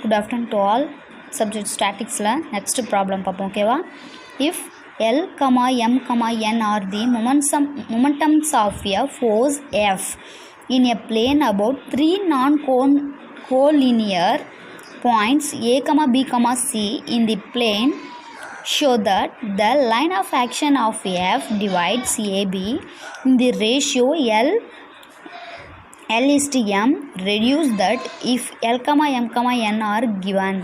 Good afternoon to all. Subject statics la next problem பார்ப்போம் ஓகேவா. If L, M, N are the momentums of a force F in a plane about three non-collinear points A, B, C in the plane, show that the line of action of F divides AB in the ratio L:M. Reduce that if L, M, N are given,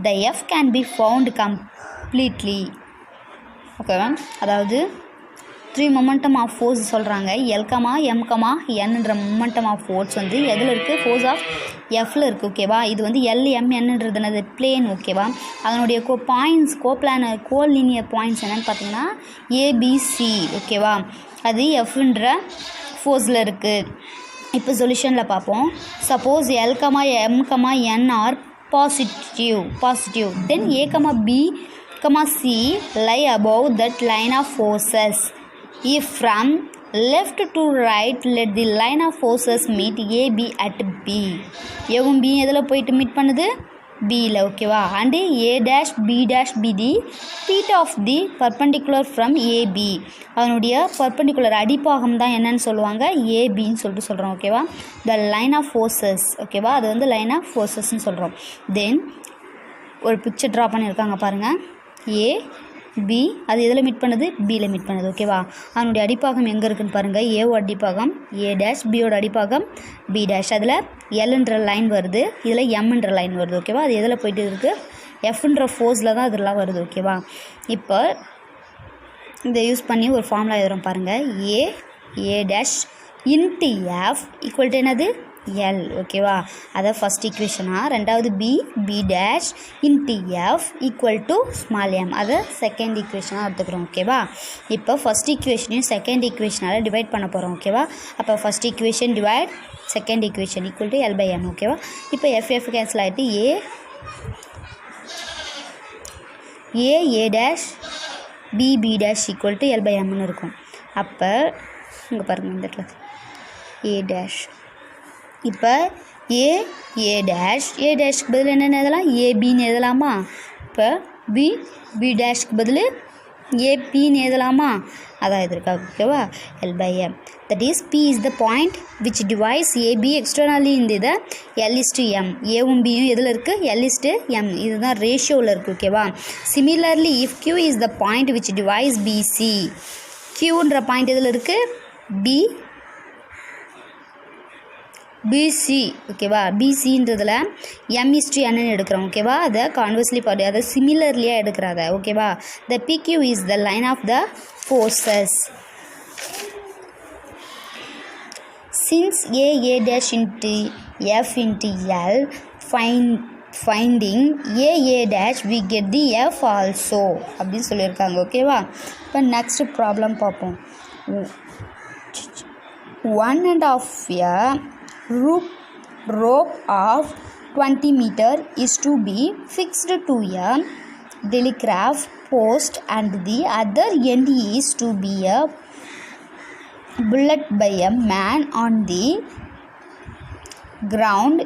the F can be found completely. ஓகேவா, அதாவது 3 momentum of force சொல்கிறாங்க. L, M, என்னன்ற momentum of force வந்து எதில் இருக்குது? Force of எஃப்பில் இருக்குது ஓகேவா. இது வந்து எல்எம்என்ன்றது என்னது? பிளேன் ஓகேவா. அதனுடைய கோலினியர் பாயிண்ட்ஸ் என்னென்னு பார்த்தீங்கன்னா ஏபிசி ஓகேவா. அது எஃப்ன்ற ஃபோர்ஸில் இருக்குது. இப்போ சொல்யூஷனில் பார்ப்போம். Suppose L, M, N are positive then A, B, C lie above that line of forces. If from left to right, let the line of forces meet AB at B. ஏவும் B எதில் போயிட்டு meet பண்ணுது? Bயில் ஓகேவா. And A', B' be the feet of the perpendicular from AB. அதனுடைய perpendicular அடிப்பாகம் தான் என்னன்னு சொல்லுவாங்க? ஏபின்னு சொல்கிறோம் ஓகேவா. The line of forces ஓகேவா, அது வந்து லைன் ஆஃப் ஃபோர்ஸஸ்ன்னு சொல்கிறோம். தென் ஒரு பிக்சர் ட்ரா பண்ணியிருக்காங்க பாருங்கள். ஏ, பி அது எதில் மீட் பண்ணுது? பியில் மீட் பண்ணுது ஓகேவா. அதனுடைய அடிப்பாகம் எங்கே இருக்குதுன்னு பாருங்கள். ஏவோட அடிப்பாகம் A', பியோட அடிப்பாகம் B'. அதில் எல்ன்ற லைன் வருது, இதில் எம்ன்ற லைன் வருது ஓகேவா. அது எதில் போயிட்டு இருக்குது? எஃப்ன்ற ஃபோர்ஸில் தான் இதெல்லாம் வருது ஓகேவா. இப்போ இதை யூஸ் பண்ணி ஒரு ஃபார்முலா எழுதுகிறோம் பாருங்கள். A' into F equal to என்னது? எல் ஓகேவா. அதை ஃபஸ்ட் ஈக்குவேஷனாக. ரெண்டாவது B' into F equal to small M, அதை செகண்ட் ஈக்குவேஷனாக எடுத்துக்கிறோம் ஓகேவா. இப்போ ஃபஸ்ட் ஈக்குவேஷனையும் செகண்ட் ஈக்குவேஷனால் டிவைட் பண்ண போகிறோம் ஓகேவா. அப்போ first equation divide second equation equal to L/M ஓகேவா. இப்போ எஃப் கேன்சல் ஆகிட்டு A' B' ஈக்குவல் டு L/Mன்னு இருக்கும். அப்போ இங்கே பாருங்கள் இந்த இடத்துல A'. இப்போ A''க்கு பதில் என்னென்ன எழுதலாம்? ஏபின்னு எழுதலாமா? இப்போ B''க்கு பதில் ஏபின்னு எழுதலாமா? அதான் எழுதிருக்கா ஓகேவா. L/M. That is P is the point which divides AB externally into the L:M. ஏவும் பியும் எதில் இருக்குது? L:M. இதுதான் ரேஷியோவில் இருக்குது ஓகேவா. Similarly, if Q is the point which divides BC, Qன்ற பாயிண்ட் எதில் இருக்குது? BC ஓகேவா. BCன்றதில் M:N எடுக்கிறோம் ஓகேவா. அதை கான்வர்ஸ்லி அதை சிமிலர்லியாக எடுக்கிறாங்க ஓகேவா. The PQ is the line of the forces. Since A' into F into L, finding A', we get the F also அப்படின்னு சொல்லியிருக்காங்க ஓகேவா. இப்போ நெக்ஸ்ட் ப்ராப்ளம் பார்ப்போம். 1.5 rope of 20 meter is to be fixed to a telegraph post and the other end is to be a bullet by a man on the ground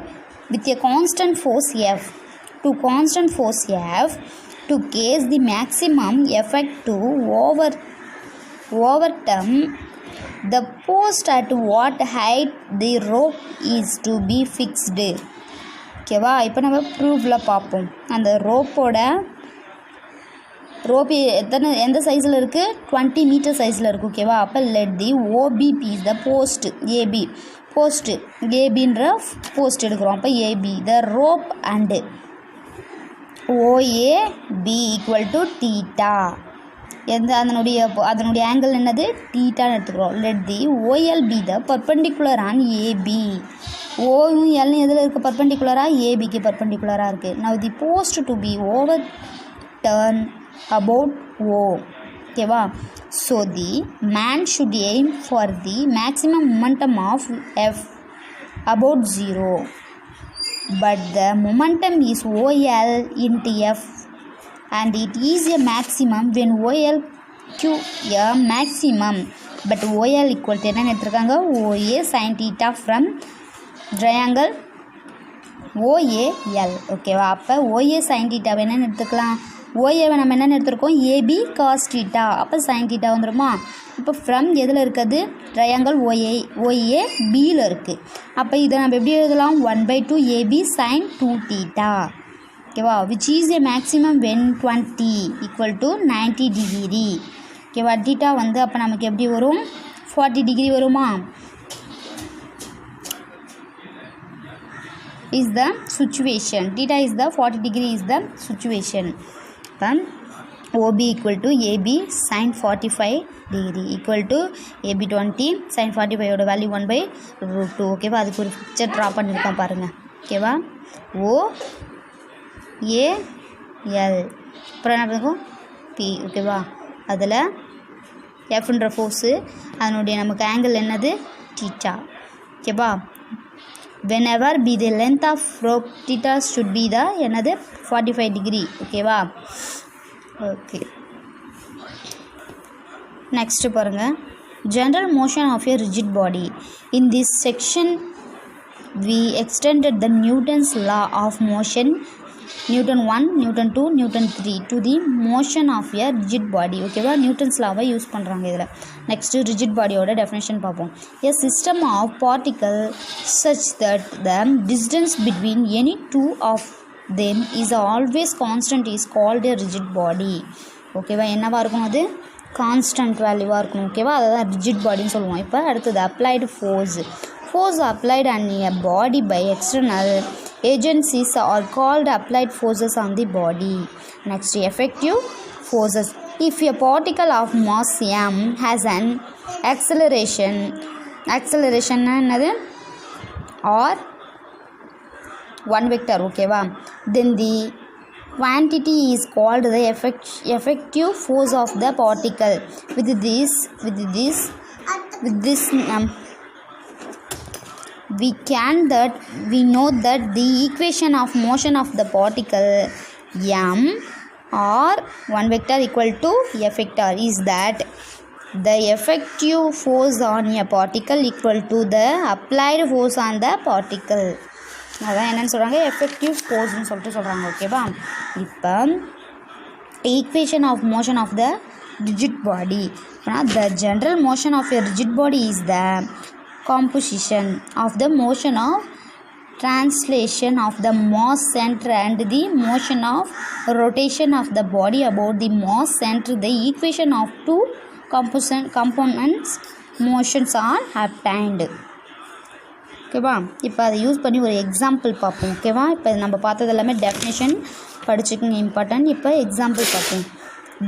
with a constant force F. To constant force F to cause the maximum effect to overturn the post at what height the rope is to be fixed ஓகேவா. இப்போ நம்ம ப்ரூஃபில் பார்ப்போம். அந்த rope எந்த சைஸில் இருக்குது? 20 metre சைஸில் இருக்குது ஓகேவா. அப்போ let the OBP is the post AB ஏபின்ற போஸ்ட் எடுக்கிறோம். அப்போ AB the rope and OAB equal to theta. அதனுடைய ஆங்கிள் என்னது? தீட்டான்னு எடுத்துக்கிறோம். Let the OL be the perpendicular on AB. ஓவும் எல்லும் எதில் இருக்குது? பர்பண்டிகுலராக ஏபிக்கு பர்பண்டிகுலராக இருக்குது. Now the post to be overturn about O ஓகேவா. So the man should aim for the maximum momentum of F about 0, but the momentum is OL into F and it is a maximum when OL Q a maximum, but OL equal to என்ன எடுத்துருக்காங்க? OA sin theta from triangle OAL ஓகேவா. அப்போ OA sin θ என்னென்னு எடுத்துக்கலாம், OAவை நம்ம என்னென்னு எடுத்துருக்கோம், AB cos θ. அப்போ sin θ வந்துடுமா. இப்போ ஃப்ரம் எதில் இருக்குது, ட்ரையாங்கிள் OA Bயில் இருக்குது. அப்போ இதை நம்ம எப்படி எழுதலாம், 1/2 AB sin 2θ ஓகேவா. Which is a maximum when 20 = 90 degree ஓகேவா. θ வந்து அப்போ நமக்கு எப்படி வரும், 40 டிகிரி வருமா. is the situation, theta is the 40 degree is the situation. Then OB = AB sin 45 degree equal to AB 20 sin 45 ஓட வேல்யூ 1/√2 ஓகேவா. அதுக்கு ஒரு பிக்சர் ட்ரா பண்ணியிருக்கோம் பாருங்கள் ஓகேவா. OAL அப்புறம் என்ன இருக்கும் P ஓகேவா. அதில் Fன்ற ஃபோர்ஸு, அதனுடைய நமக்கு ஆங்கிள் என்னது θ ஓகேவா. whenever be the length of rope theta should be the என்னது 45 degree ஓகேவா. ஓகே நெக்ஸ்ட் பாருங்க, general motion of a rigid body. In this section we extended the Newton's law of motion, Newton 1, Newton 2, Newton 3 to the motion of a rigid body ஓகேவா. Newton's லாவை use பண்ணுறாங்க இதில். Next rigid பாடியோட definition பார்ப்போம். A system of particle such that the distance between any two of them is always constant is called a rigid body ஓகேவா. என்னவாக இருக்கும், அது constant வேல்யூவாக இருக்கணும் ஓகேவா. அதை தான் ரிஜிட் பாடின்னு சொல்லுவோம். இப்போ அடுத்தது applied force applied on a body by external agencies are called applied forces on the body. Next, effective forces. If a particle of mass m has an acceleration என்னது or one vector ஓகேவா, then the quantity is called the effective force of the particle. With this we know that the equation of motion of the particle m or one vector equal to f vector is that the effective force on a particle equal to the applied force on the particle. அதான் என்னென்னு சொல்கிறாங்க, effective ஃபோர்ஸ்னு சொல்கிறாங்க ஓகேவா. இப்போ equation of motion of the rigid body, the general motion of a rigid body is the composition of the motion of translation of the mass center and the motion of rotation of the body about the mass center. The equation of two components motions are obtained ஓகேவா. இப்போ அதை use பண்ணி ஒரு example பார்ப்போம் ஓகேவா. இப்போ நம்ம பார்த்தது எல்லாமே டெஃபினேஷன் படிச்சுக்கோங்க இம்பார்ட்டன்ட். இப்போ எக்ஸாம்பிள் பார்ப்போம்.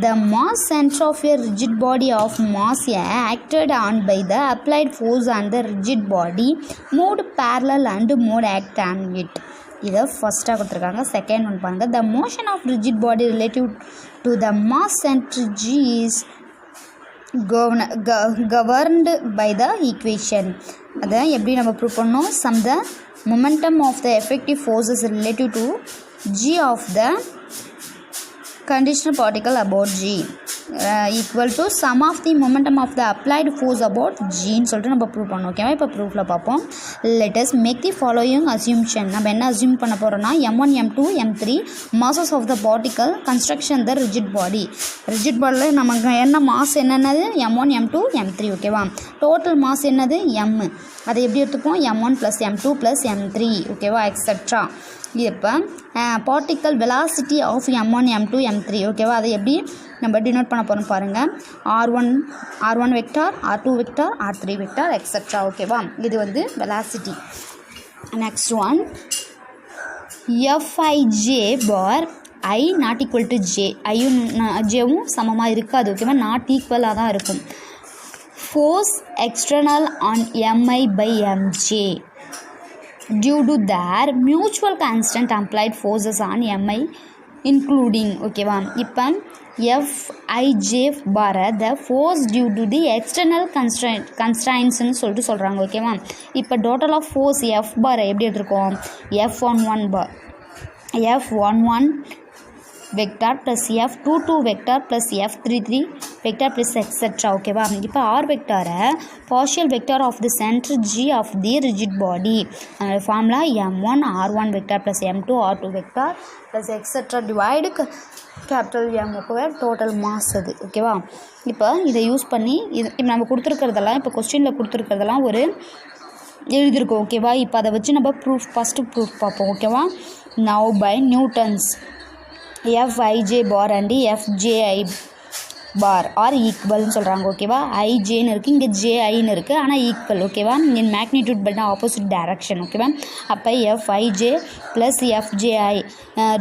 The mass center of a rigid body of mass acted on by the applied force on the rigid body moved parallel and mode act on it. இதை ஃபஸ்ட்டாக கொடுத்துருக்காங்க. செகண்ட் ஒன் பாருங்கள், the motion of rigid body relative to the mass center G is governed by the equation. அதை எப்படி நம்ம prove பண்ணோம், sum the momentum of the effective forces relative to G of the conditional particle about G equal to sum of the momentum of the applied force about G ன்னு சொல்லிட்டு நம்ம prove பண்ணோம் ஓகேவா. இப்போ ப்ரூஃபில் பார்ப்போம். let us make the following assumption. நம்ம என்ன assume பண்ண போகிறோம்னா, m1 m2 m3 masses of the particle construction the rigid body. Rigid பாடியில் நமக்கு என்ன மாஸ் என்னென்னது, m1 m2 m3 ஓகேவா. டோட்டல் மாஸ் என்னது m, அதை எப்படி எடுத்துப்போம், m1 + m2 + m3 ஓகேவா எக்ஸெட்ரா. இப்போ particle velocity of m1 m2 m3 ஓகேவா. அதை எப்படி நம்ம டினோட் பண்ண போகிறோம் பாருங்கள், r1 vector, r2 vector, r3 vector etcetera ஓகேவா. இது வந்து velocity. Next one, Fij bar I not equal to J. ஐயும் ஜேவும் சமமாக இருக்காது ஓகேவா, நாட் ஈக்குவலாக தான் இருக்கும். Force external on mi by mj due to their mutual constant applied forces on mi including ஓகேவா. இப்போ Fij பார the force due to the external constraintsன்னு சொல்லிட்டு சொல்கிறாங்க ஓகேவா. இப்போ டோட்டல் ஆஃப் ஃபோர்ஸ் F பாரை எப்படி எடுத்துருக்கோம், F11 bar F11 vector plus F22 vector plus F33 vector plus etcetera ஓகேவா. இப்போ ஆர் வெக்டாரை partial vector of the centre G of the rigid body formula m1 r1 vector plus m2 r2 vector plus etcetera divide capital M ஓகேவா total mass அது ஓகேவா. இப்போ இதை use பண்ணி இப்போ நம்ம கொடுத்துருக்கிறதெல்லாம் இப்போ கொஸ்டினில் கொடுத்துருக்கிறதெல்லாம் ஒரு எழுதியிருக்கோம் ஓகேவா. இப்போ அதை வச்சு நம்ம ஃபஸ்ட்டு ப்ரூஃப் பார்ப்போம் ஓகேவா. Now by Newton's Fij bar and Fji bar are ஈக்குவல்னு சொல்கிறாங்க ஓகேவா. ஐஜேன்னு இருக்குது, இங்கே ஜேஐன்னு இருக்குது, ஆனால் ஈக்குவல் ஓகேவா. இன் மேக்னிடியூட் பட் ஆப்போசிட் டைரக்ஷன் ஓகேவா. அப்போ Fij ப்ளஸ் Fji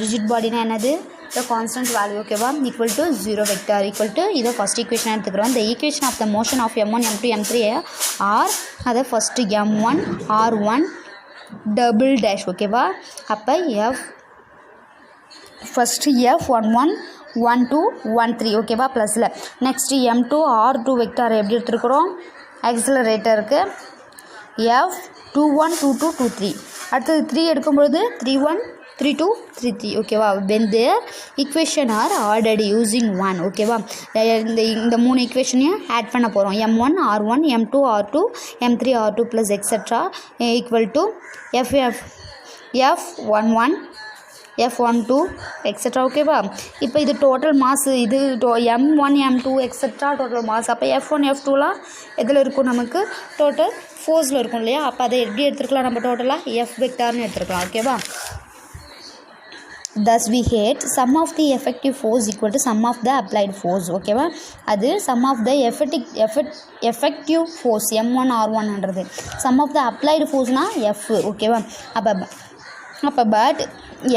ரிஜிட் பாடினா என்னது the constant value ஓகேவா equal to 0 vector equal to இதை ஃபஸ்ட் ஈக்குவேஷன் எடுத்துக்கிறோம். the equation of the motion of m1 m2 m3 are அதை first m1 r1 double dash ஓகேவா. அப்போ ஃபஸ்ட்டு f11 12 13 ஓகேவா ப்ளஸில் நெக்ஸ்ட்டு m2 r2 வெக்டார் எப்படி எடுத்துருக்குறோம் ஆக்சிலரேட்டருக்கு f21 22 23 அடுத்தது 3 எடுக்கும்பொழுது 31 32 33 ஓகேவா. when their equation are ordered using 1 ஓகேவா. இந்த மூணு ஈக்குவேஷனையும் ஆட் பண்ண போகிறோம். m1 r1 m2 r2 m3 r2 plus etcetera equal to f11 f12 etcetera ஓகேவா. இப்போ இது டோட்டல் மாஸ், இது m1 m2 etcetera total mass. அப்போ f1 f2லாம் எதில் இருக்கும் நமக்கு டோட்டல் ஃபோர்ஸில் இருக்கும் இல்லையா. அப்போ அதை எப்படி எடுத்துருக்கலாம் நம்ம டோட்டலாக f வெக்டார்னு எடுத்துருக்கலாம் ஓகேவா. thus we get sum of the effective force equal to sum of the applied force ஓகேவா. அது sum of the effective force m1 r1ன்றது sum of the applied forceனா f ஓகேவா. அப்போ but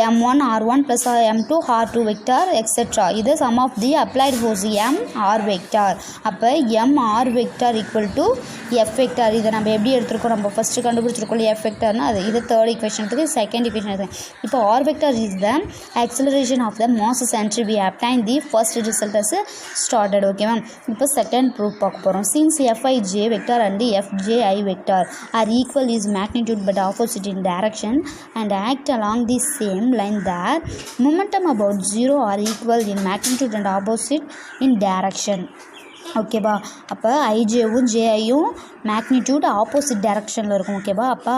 m1 r1 plus m2 r2 vector etcetera இது sum of the applied force m r vector. அப்போ m r vector equal to f vector. இதை நம்ம எப்படி எடுத்துருக்கோம் நம்ம first கண்டுபிடிச்சிருக்கோம் f வெக்டார்னா அது இது தேர்ட் ஈக்குவேஷன் எடுத்துக்கு செகண்ட் ஈக்குவேஷன் எடுத்துக்கு. இப்போ r vector is the acceleration of the mass centre we obtain the first result as started ஓகேவா. இப்போ செகண்ட் ப்ரூஃப் பார்க்க போகிறோம். Since Fij vector and Fji vector are equal is magnitude but opposite in direction and act along the same line that momentum about 0 are equal in magnitude and opposite in direction ஓகேவா. அப்போ ஐஜேவும் ஜேஐயும் magnitude opposite டைரக்ஷனில் இருக்கும் ஓகேவா. அப்போ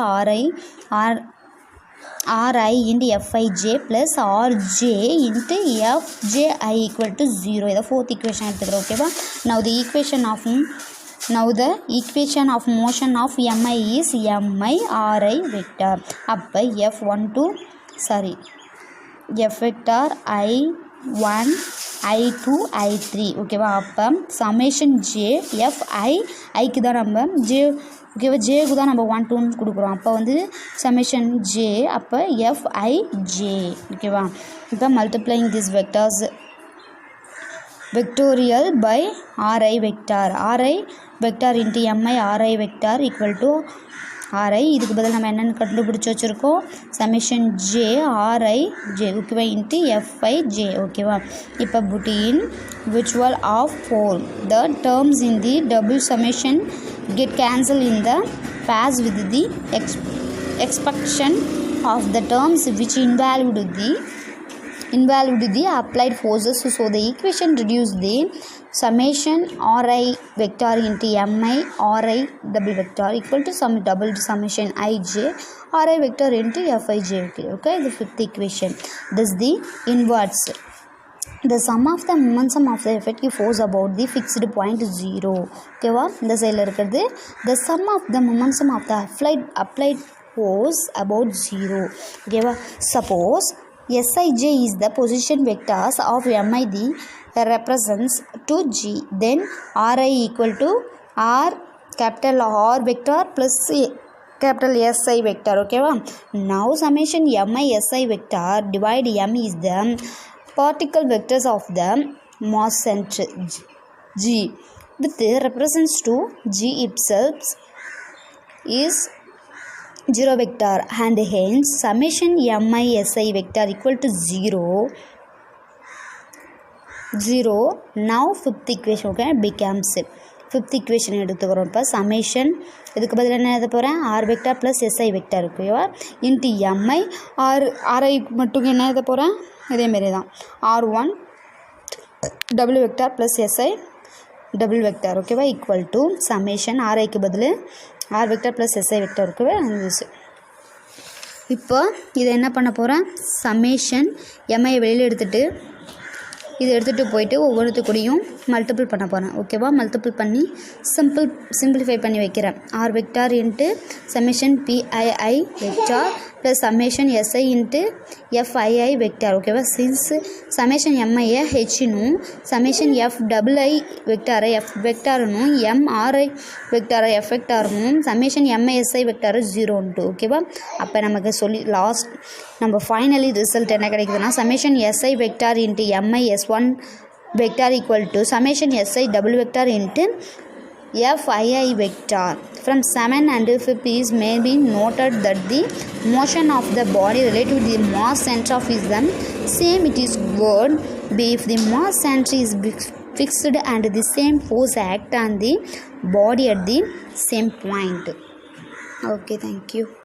RI into FIJ plus RJ into FJI equal to 0 இதை fourth equation எடுத்துக்கிறோம் ஓகேவா. Now the equation of motion of mi is mi ri vector. அப்போ f vector i1 i2 i3 ஓகேவா. அப்போ சமேஷன் ஜே ஐக்கு தான் நம்ம ஜே ஓகேவா ஜேக்கு தான் நம்ம 1 2 கொடுக்குறோம். அப்போ வந்து சமேஷன் ஜே அப்போ fij ஓகேவா. இப்போ multiplying this vectors vectorial by ri vector into mi ri vector equal to ri. இதுக்கு பதில் நம்ம என்னென்னு கண்டுபிடிச்சி வச்சுருக்கோம் சமேஷன் ஜே ri ஜே ஓகேவா இன்ட்டு fij ஓகேவா. இப்போ putting visual of 4 the terms in the double summation get cancelled in the pairs with the expansion of the terms which invalidate the applied forces. So the equation reduce the summation ri vector into mi ri double vector equal to some double summation ij ri vector into fij okay the fifth equation. This the inverse the sum of the momentum of the effective force about the fixed point 0 ஓகேவா. இந்த சைடில் இருக்கிறது the sum of the momentum of the applied force about 0 ஓகேவா. Suppose Sij is the position vectors of mi that represents to g, then ri equal to r capital R vector plus capital Si vector ஓகேவா. Now summation mi Si vector divide m is the particle vectors of the mass center g with represents to g itself is 0 vector and hence summation mi Si vector equal to 0. Now fifth equation okay becomes fifth equation எடுத்துக்கிறோம். இப்போ summation இதுக்கு பதில் என்ன எழுத போகிறேன் R vector plus SI vector ஓகேவா into MI RI மட்டும் என்ன எழுத போகிறேன் இதேமாரி தான் r1 double vector plus SI double vector ஓகேவா ஈக்குவல் டு சமேஷன் ஆர்ஐக்கு பதில் R vector plus SI vector ஓகேவா யூஸ். இப்போ இதை என்ன பண்ண போகிறேன் சமேஷன் எம்ஐயை வெளியில் எடுத்துகிட்டு இதை எடுத்துகிட்டு போயிட்டு ஒவ்வொருத்துக்கூடையும் மல்டிபிள் பண்ண போகிறேன் ஓகேவா. மல்டிபிள் பண்ணி சிம்பிளிஃபை பண்ணி வைக்கிறேன். R vector into summation PII vector plus summation SI into FII vector ஓகேவா. சின்ஸ் சமேஷன் எம்ஐயை ஹெச்னும் சமேஷன் எஃப் டபுள் ஐ வெக்டாரை எஃப் வெக்டாருனும் எம்ஆர்ஐ வெக்டாரை எஃப் வெக்டாருனும் சமேஷன் எம்ஐஎஸ்ஐ வெக்டாரு 0 ஓகேவா. அப்போ நமக்கு லாஸ்ட் நம்ம ஃபைனலி ரிசல்ட் என்ன கிடைக்குதுன்னா சமேஷன் எஸ்ஐ வெக்டார் இன்ட்டு எம்ஐஎஸ்1 vector equal to summation SI double vector into FII vector. From 7 and 5 is may be noted that the motion of the body relative to the mass center of is the same. It is would be if the mass center is fixed and the same force act on the body at the same point. Okay, thank you.